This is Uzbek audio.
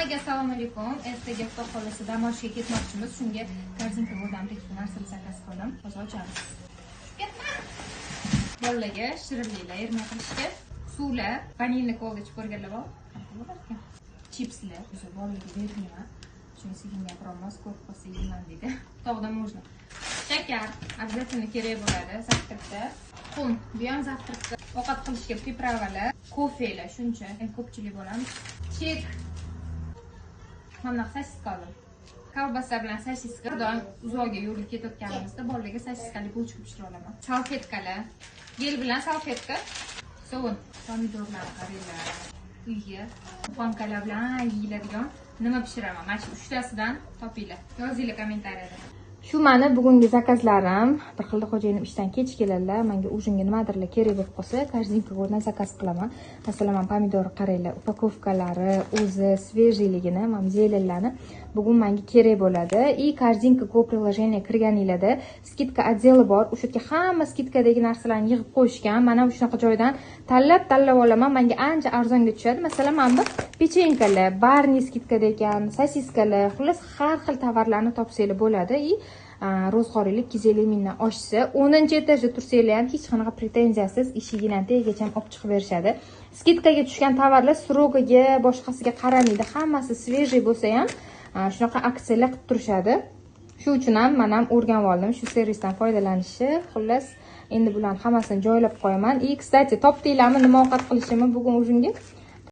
Hammaga assalomu alaykum. Ertaga Xudo xolasa dam olishga ketmoqchimiz. Shunga korzinka bo'ldamlik narsalar zakaz qildim. Hozir ochamiz. Bolalarga shirinliklar erma qilishga suvlar, vanilni kolda ichib ko'rganlar bor. Chipslar, o'sha bolalarga bermayman. Chunki sekin gapiramiz, ko'p qolsa yeyman deydi. Tog'da можно. Shakar обязательно kerak bo'ladi завтракda. Qum, bu ham завтракda. Ovqat qilishga pripravalar, kofelar shuncha. Ko'pchilik bo'lamiz. Chek. Mana sosiska oldim. Kolbasa bilan sosiska. Doim uzoqga yo'lga ketayotganimizda bolalarga sosiskali bo'lchib pishira olaman. Salfetkalar. Gel bilan salfetka. Sovun, pomidorlar, qariylar. Uyga bankalar bilan yeyiladigan nima pishiraman? Mana shu 3 tasidan topinglar. Yozinglar kommentariyada. Shu meni bugungi zakazlarim. Bir xilda xo'jayinim ishdan kech keladilar. Menga ujinga nimadirlar kerak bo'lib qolsa, korzinka go'rdan zakaz qilaman. Masalan, men pomidor qaranglar, upakovkalari, o'zi svejiyligini, men zelenlarni bugun menga kerak bo'ladi. И korzinka go приложение kirganinglarda skidka отделы bor. O'sha yerga hamma skidkadagi narsalarni yig'ib qo'yishgan. Mana shunaqa joydan tanlab olaman. Menga ancha arzonga tushadi. Masalan, men bu pechenkalar, barni skidkada ekan, sosiskalar, xullas har xil tovarlarni topsanglar bo'ladi. И ro'zg'oringiz 250 mingdan oshsa, 10-etajda tursanglar ham hech qanaqa pretenziyasiz eshigini tagigacha olib chiqib berishadi. Skidkaga tushgan tovarlar srogiga, boshqasiga qaramaydi. Hammasi svejey bo'lsa ham shunaqa aksiyalar qilib turishadi. Shu uchun ham men ham o'rganib oldim shu servisdan foydalanishni. Xullas, endi bularni hammasini joylab qo'yaman. И, kстати, topdinglarmi nima ovqat qilishimni bugun o'zingga?